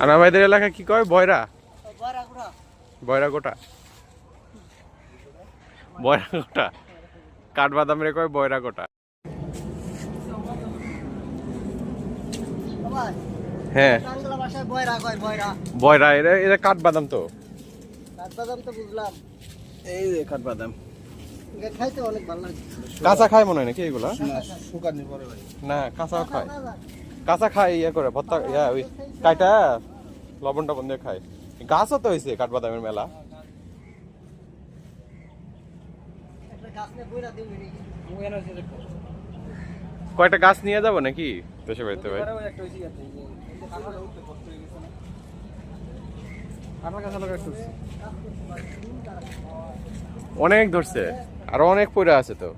আর আমাদের এলাকা কি কয় বয়রা বয়রা গোটা বয়রা গোটা কাঠবাদাম রে কয় বয়রা গোটা হ্যাঁ বয়রা এরা এরা কাঠবাদাম তো বুঝলাম এই যে কাঠবাদাম খাইতে অনেক ভালো লাগে কাঁচা খায় মনে হয় নাকি এগুলা শুকানি পরে ভাই না কাঁচাও খায় কাঁচা খায় ইয়ে করে ভর্তা ইয়া ওই কাইটা লবণ টবণ দিয়ে খায় গাছও তো হয়েছে কাঠবাদামের মেলা কয়টা গাছ নিয়ে যাবো নাকি দেশে বাড়িতে ভাই অনেক ধরছে আরো অনেক পড়ে আছে তো